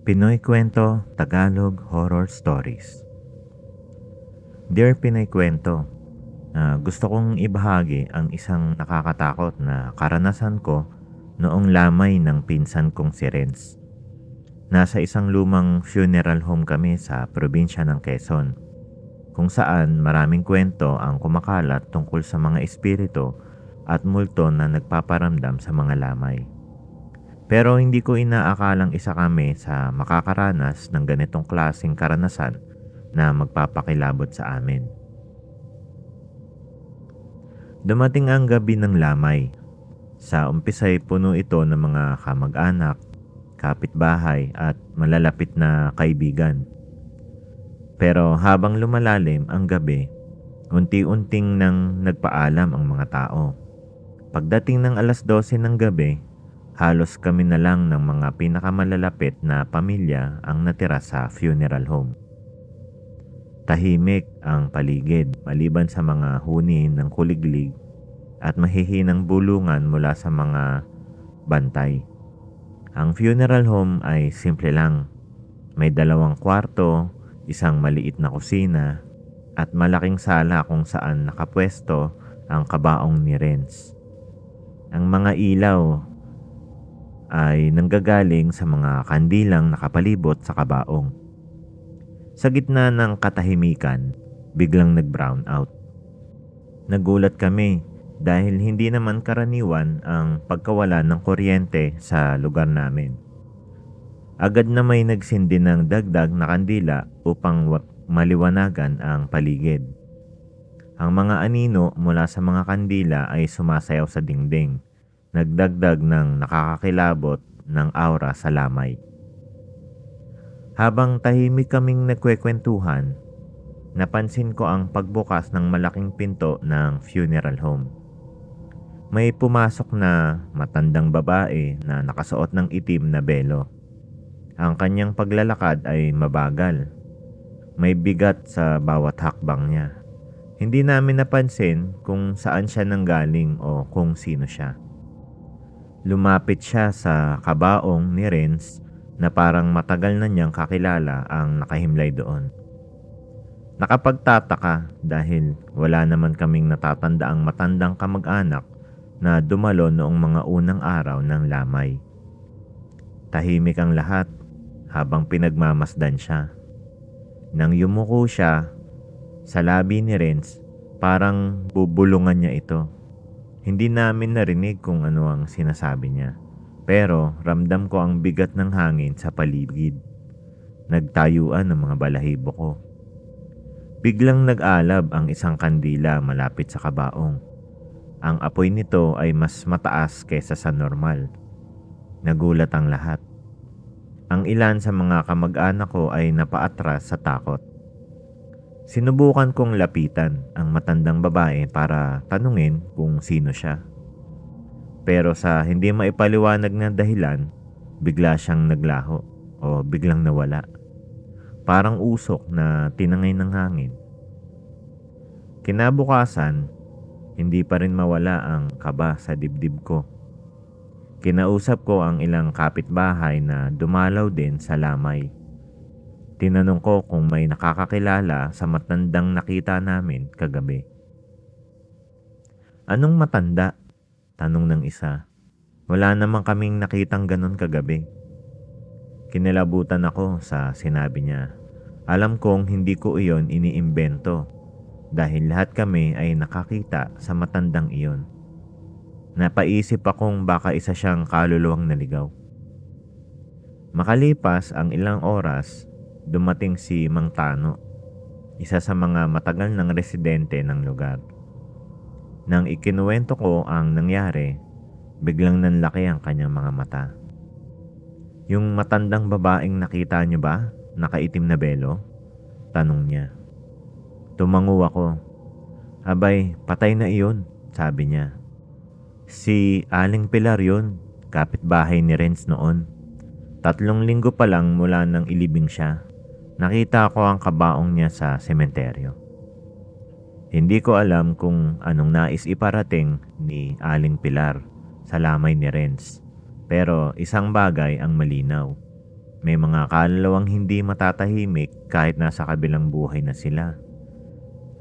Pinoy Kwento Tagalog Horror Stories. Dear Pinoy Kwento, gusto kong ibahagi ang isang nakakatakot na karanasan ko noong lamay ng pinsan kong si Renz. Nasa isang lumang funeral home kami sa probinsya ng Quezon, kung saan maraming kwento ang kumakalat tungkol sa mga espiritu at multo na nagpaparamdam sa mga lamay. Pero hindi ko inaakalang isa kami sa makakaranas ng ganitong klaseng karanasan na magpapakilabot sa amin. Dumating ang gabi ng lamay. Sa umpisa'y puno ito ng mga kamag-anak, kapitbahay at malalapit na kaibigan. Pero habang lumalalim ang gabi, unti-unting nang nagpaalam ang mga tao. Pagdating ng 12:00 ng gabi, halos kami na lang ng mga pinakamalalapit na pamilya ang natira sa funeral home. Tahimik ang paligid maliban sa mga huni ng kuliglig at mahihinang bulungan mula sa mga bantay. Ang funeral home ay simple lang. May 2 kwarto, isang maliit na kusina at malaking sala kung saan nakapwesto ang kabaong ni Renz. Ang mga ilaw ay nanggagaling sa mga kandilang nakapalibot sa kabaong. Sa gitna ng katahimikan, biglang nag-brown out. Nagulat kami dahil hindi naman karaniwan ang pagkawala ng kuryente sa lugar namin. Agad na may nagsindi ng dagdag na kandila upang maliwanagan ang paligid. Ang mga anino mula sa mga kandila ay sumasayaw sa dingding, nagdagdag ng nakakakilabot ng aura sa lamay. Habang tahimik kaming nagkwekwentuhan, napansin ko ang pagbukas ng malaking pinto ng funeral home. May pumasok na matandang babae na nakasuot ng itim na belo. Ang kanyang paglalakad ay mabagal. May bigat sa bawat hakbang niya. Hindi namin napansin kung saan siya nanggaling o kung sino siya. Lumapit siya sa kabaong ni Renz na parang matagal na niyang kakilala ang nakahimlay doon. Nakapagtataka dahil wala naman kaming natatandaang matandang kamag-anak na dumalo noong mga unang araw ng lamay. Tahimik ang lahat habang pinagmamasdan siya. Nang yumuko siya sa labi ni Renz, parang bubulungan niya ito. Hindi namin narinig kung ano ang sinasabi niya, pero ramdam ko ang bigat ng hangin sa paligid. Nagtayuan ang mga balahibo ko. Biglang nag-alab ang isang kandila malapit sa kabaong. Ang apoy nito ay mas mataas kaysa sa normal. Nagulat ang lahat. Ang ilan sa mga kamag-anak ko ay napaatras sa takot. Sinubukan kong lapitan ang matandang babae para tanungin kung sino siya. Pero sa hindi maipaliwanag na dahilan, bigla siyang naglaho o biglang nawala. Parang usok na tinangay ng hangin. Kinabukasan, hindi pa rin mawala ang kaba sa dibdib ko. Kinausap ko ang ilang kapitbahay na dumalaw din sa lamay. Tinanong ko kung may nakakakilala sa matandang nakita namin kagabi. Anong matanda? Tanong ng isa. Wala naman kaming nakitang ganon kagabi. Kinilabutan ako sa sinabi niya. Alam kong hindi ko iyon iniimbento dahil lahat kami ay nakakita sa matandang iyon. Napaisip akong baka isa siyang kaluluwang naligaw. Makalipas ang ilang oras, dumating si Mang Tano, isa sa mga matagal ng residente ng lugar. Nang ikinuwento ko ang nangyari, biglang nanlaki ang kanyang mga mata. Yung matandang babaeng nakita niyo ba? Nakaitim na belo? Tanong niya. Tumango ako. Abay, patay na iyon, sabi niya. Si Aling Pilar yun, kapitbahay ni Renz noon. 3 linggo pa lang mula nang ilibing siya. Nakita ko ang kabaong niya sa sementeryo. Hindi ko alam kung anong nais iparating ni Aling Pilar sa lamay ni Renz. Pero isang bagay ang malinaw. May mga kaluluwang hindi matatahimik kahit nasa kabilang buhay na sila.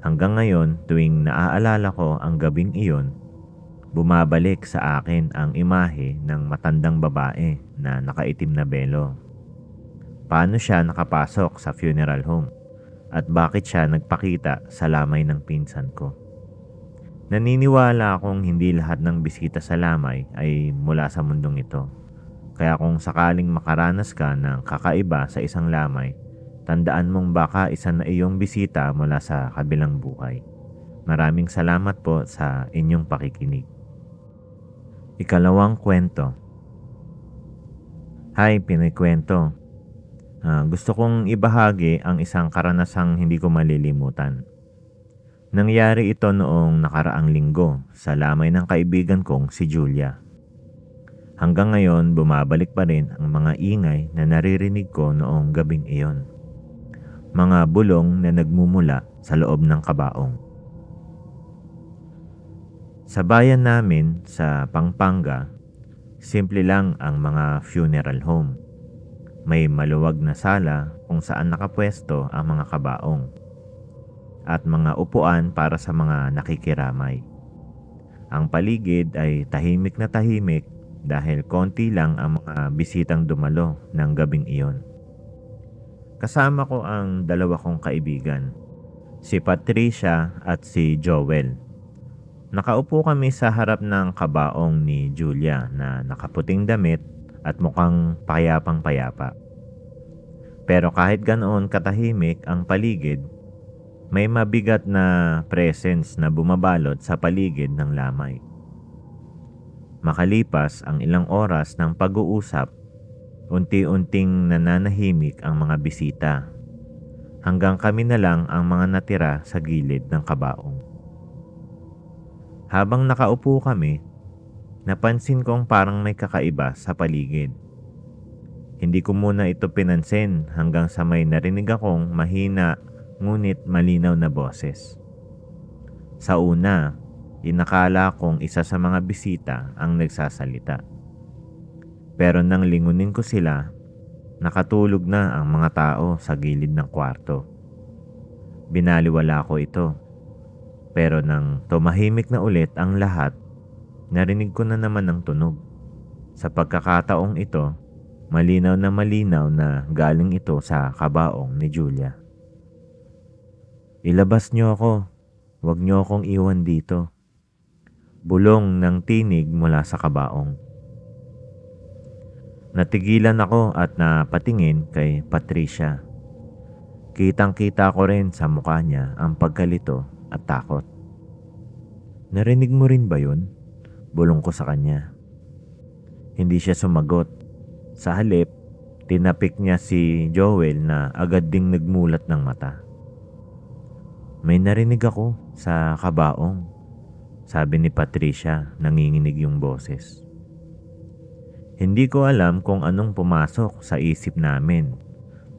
Hanggang ngayon, tuwing naaalala ko ang gabing iyon, bumabalik sa akin ang imahe ng matandang babae na nakaitim na belo. Paano siya nakapasok sa funeral home at bakit siya nagpakita sa lamay ng pinsan ko? Naniniwala akong hindi lahat ng bisita sa lamay ay mula sa mundong ito. Kaya kung sakaling makaranas ka ng kakaiba sa isang lamay, tandaan mong baka isa na iyong bisita mula sa kabilang buhay. Maraming salamat po sa inyong pakikinig. Ikalawang kwento. Hi, Pinoy Kwento. Gusto kong ibahagi ang isang karanasang hindi ko malilimutan. Nangyari ito noong nakaraang linggo sa lamay ng kaibigan kong si Julia. Hanggang ngayon, bumabalik pa rin ang mga ingay na naririnig ko noong gabing iyon. Mga bulong na nagmumula sa loob ng kabaong. Sa bayan namin sa Pampanga, simple lang ang mga funeral home. May maluwag na sala kung saan nakapwesto ang mga kabaong at mga upuan para sa mga nakikiramay. Ang paligid ay tahimik na tahimik dahil konti lang ang mga bisitang dumalo ng gabing iyon. Kasama ko ang dalawa kong kaibigan, si Patricia at si Joel. Nakaupo kami sa harap ng kabaong ni Julia na nakaputing damit at mukhang payapang-payapa. Pero kahit ganoon katahimik ang paligid, may mabigat na presence na bumabalot sa paligid ng lamay. Makalipas ang ilang oras ng pag-uusap, unti-unting nananahimik ang mga bisita, hanggang kami na lang ang mga natira sa gilid ng kabaong. Habang nakaupo kami, napansin kong parang may kakaiba sa paligid. Hindi ko muna ito pinansin hanggang sa may narinig akong mahina ngunit malinaw na boses. Sa una, inakala kong isa sa mga bisita ang nagsasalita. Pero nang lingunin ko sila, nakatulog na ang mga tao sa gilid ng kwarto. Binaliwala ko ito. Pero nang tumahimik na ulit ang lahat, narinig ko na naman ang tunog. Sa pagkakataong ito, malinaw na galing ito sa kabaong ni Julia. Ilabas niyo ako. Huwag niyo akong iwan dito. Bulong ng tinig mula sa kabaong. Natigilan ako at napatingin kay Patricia. Kitang-kita ko rin sa mukha niya ang pagkalito at takot. Narinig mo rin ba yun? Bulong ko sa kanya. Hindi siya sumagot. Sa halip, tinapik niya si Joel na agad ding nagmulat ng mata. May narinig ako sa kabaong, sabi ni Patricia, nanginginig yung boses. Hindi ko alam kung anong pumasok sa isip namin,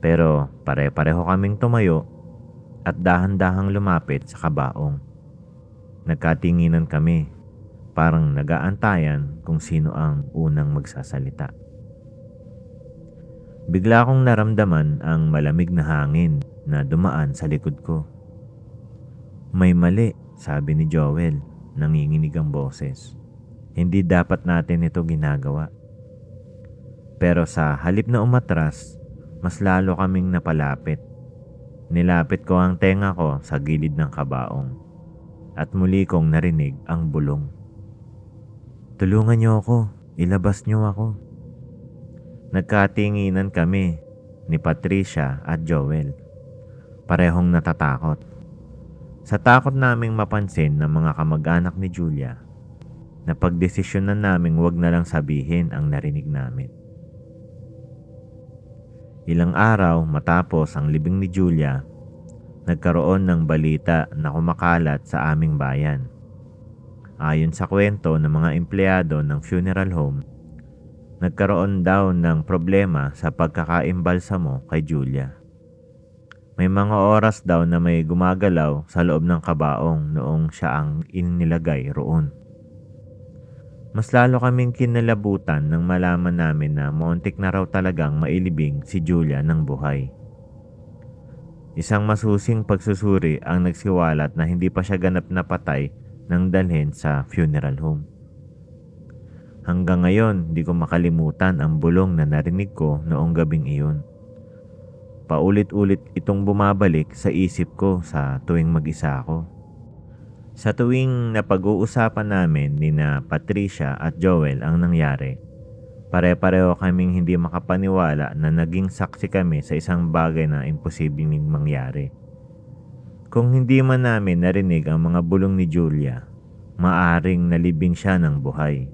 pero pare-pareho kaming tumayo at dahan-dahang lumapit sa kabaong. Nagkatinginan kami, parang nag-aantayan kung sino ang unang magsasalita. Bigla kong naramdaman ang malamig na hangin na dumaan sa likod ko. May mali, sabi ni Joel, nanginginig ang boses. Hindi dapat natin ito ginagawa. Pero sa halip na umatras, mas lalo kaming napalapit. Nilapit ko ang tenga ko sa gilid ng kabaong at muli kong narinig ang bulong. Tulungan niyo ako, ilabas niyo ako. Nagkatinginan kami ni Patricia at Joel. Parehong natatakot. Sa takot naming mapansin ng mga kamag-anak ni Julia, napagdesisyonan naming wag na lang sabihin ang narinig namin. Ilang araw matapos ang libing ni Julia, nagkaroon ng balita na kumakalat sa aming bayan. Ayon sa kwento ng mga empleyado ng funeral home, nagkaroon daw ng problema sa pagkakaimbalsamo kay Julia. May mga oras daw na may gumagalaw sa loob ng kabaong noong siya ang inilagay roon. Mas lalo kaming kinalabutan nang malaman namin na muntik na raw talagang mailibing si Julia ng buhay. Isang masusing pagsusuri ang nagsiwalat na hindi pa siya ganap na patay nang dalhin sa funeral home. Hanggang ngayon, di ko makalimutan ang bulong na narinig ko noong gabing iyon. Paulit-ulit itong bumabalik sa isip ko sa tuwing mag-isa ako. Sa tuwing napag-uusapan namin ni na Patricia at Joel ang nangyari, pare-pareho kaming hindi makapaniwala na naging saksi kami sa isang bagay na imposibleng mangyari. Kung hindi man namin narinig ang mga bulong ni Julia, maaring nalibing siya ng buhay.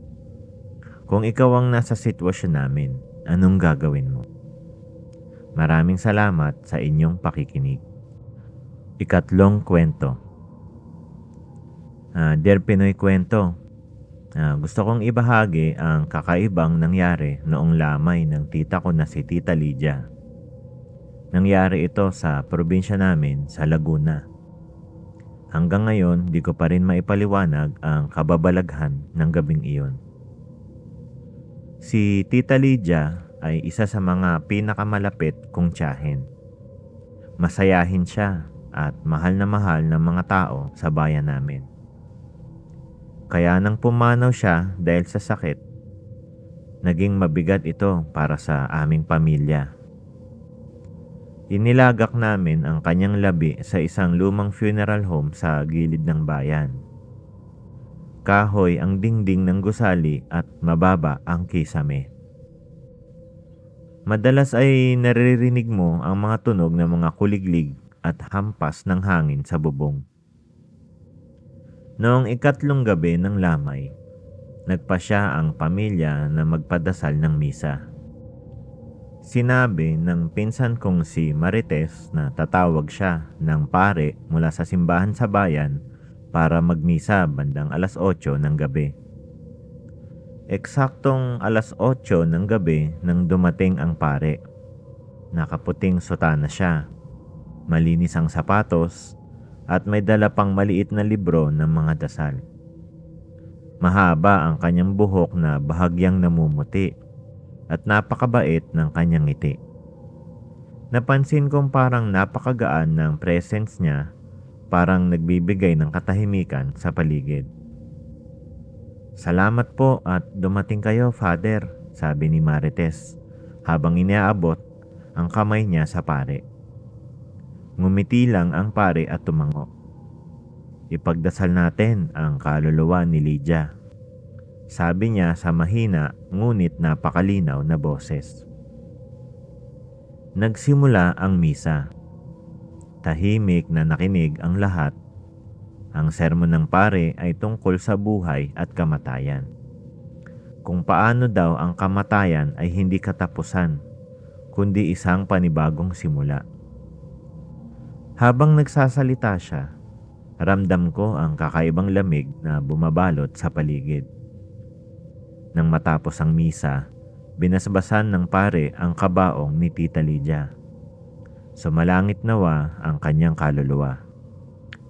Kung ikaw ang nasa sitwasyon namin, anong gagawin mo? Maraming salamat sa inyong pakikinig. Ikatlong kwento. Dear Pinoy Kwento, gusto kong ibahagi ang kakaibang nangyari noong lamay ng tita ko na si Tita Lydia. Nangyari ito sa probinsya namin sa Laguna. Hanggang ngayon, di ko pa rin maipaliwanag ang kababalaghan ng gabing iyon. Si Tita Lydia ay isa sa mga pinakamalapit kong tiyahin. Masayahin siya at mahal ng mga tao sa bayan namin. Kaya nang pumanaw siya dahil sa sakit, naging mabigat ito para sa aming pamilya. Inilagak namin ang kanyang labi sa isang lumang funeral home sa gilid ng bayan. Kahoy ang dingding ng gusali at mababa ang kisame. Madalas ay naririnig mo ang mga tunog ng mga kuliglig at hampas ng hangin sa bubong. Noong ikatlong gabi ng lamay, nagpasya ang pamilya na magpadasal ng misa. Sinabi ng pinsan kong si Marites na tatawag siya ng pare mula sa simbahan sa bayan para magmisa bandang 8:00 ng gabi. Eksaktong 8:00 ng gabi nang dumating ang pare. Nakaputing sutana siya, malinis ang sapatos, at may dala pang maliit na libro ng mga dasal. Mahaba ang kanyang buhok na bahagyang namumuti at napakabait ng kanyang ngiti. Napansin kong parang napakagaan ng presence niya, parang nagbibigay ng katahimikan sa paligid. "Salamat po at dumating kayo, Father," sabi ni Marites habang iniaabot ang kamay niya sa pare. Ngumiti lang ang pare at tumango. "Ipagdasal natin ang kaluluwa ni Lydia," sabi niya sa mahina ngunit napakalinaw na boses. Nagsimula ang misa. Tahimik na nakinig ang lahat. Ang sermon ng pare ay tungkol sa buhay at kamatayan. Kung paano daw ang kamatayan ay hindi katapusan, kundi isang panibagong simula. Habang nagsasalita siya, ramdam ko ang kakaibang lamig na bumabalot sa paligid. Nang matapos ang misa, binasbasan ng pare ang kabaong ni Tita Lydia. "Sumalangit nawa ang kanyang kaluluwa,"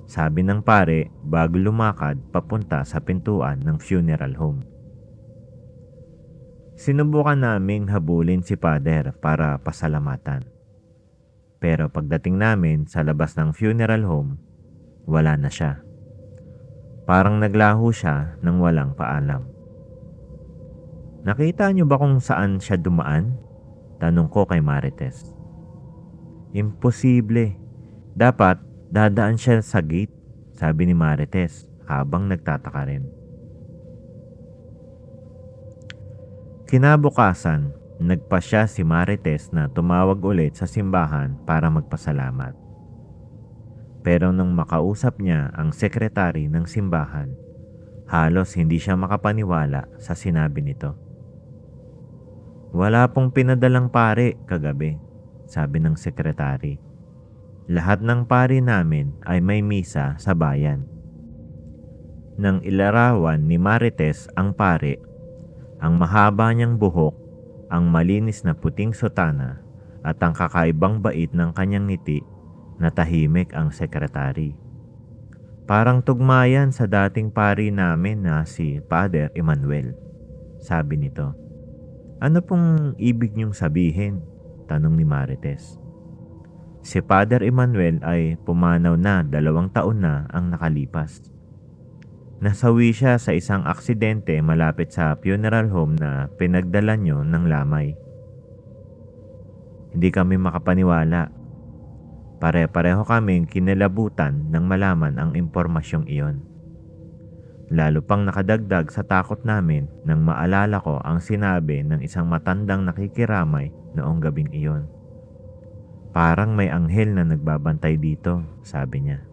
sabi ng pare bago lumakad papunta sa pintuan ng funeral home. Sinubukan naming habulin si Father para pasalamatan. Pero pagdating namin sa labas ng funeral home, wala na siya. Parang naglaho siya nang walang paalam. "Nakita niyo ba kung saan siya dumaan?" tanong ko kay Marites. "Imposible. Dapat dadaan siya sa gate," sabi ni Marites habang nagtataka rin. Kinabukasan, nagpasya si Marites na tumawag ulit sa simbahan para magpasalamat. Pero nang makausap niya ang sekretary ng simbahan, halos hindi siya makapaniwala sa sinabi nito. "Wala pong pinadalang pare kagabi," sabi ng sekretary. "Lahat ng pare namin ay may misa sa bayan." Nang ilarawan ni Marites ang pare, ang mahaba niyang buhok, ang malinis na puting sutana at ang kakaibang bait ng kanyang ngiti, natahimik ang sekretary. Parang tugmayan sa dating pari namin na si Father Emmanuel, sabi nito. Ano pong ibig niyong sabihin? Tanong ni Marites. Si Father Emmanuel ay pumanaw na 2 taon na ang nakalipas. Nasawi siya sa isang aksidente malapit sa funeral home na pinagdala niyo ng lamay. Hindi kami makapaniwala. Pare-pareho kaming kinilabutan nang malaman ang impormasyong iyon. Lalo pang nakadagdag sa takot namin nang maalala ko ang sinabi ng isang matandang nakikiramay noong gabing iyon. Parang may anghel na nagbabantay dito, sabi niya.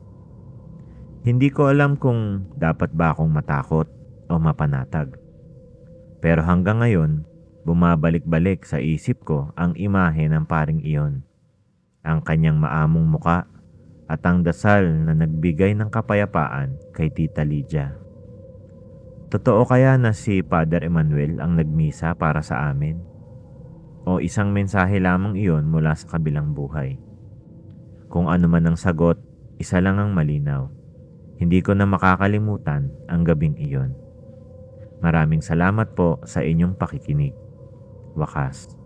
Hindi ko alam kung dapat ba akong matakot o mapanatag. Pero hanggang ngayon, bumabalik-balik sa isip ko ang imahe ng paring iyon. Ang kanyang maamong muka at ang dasal na nagbigay ng kapayapaan kay Tita Lydia. Totoo kaya na si Father Emmanuel ang nagmisa para sa amin? O isang mensahe lamang iyon mula sa kabilang buhay? Kung ano man ang sagot, isa lang ang malinaw. Hindi ko na makakalimutan ang gabing iyon. Maraming salamat po sa inyong pakikinig. Wakas.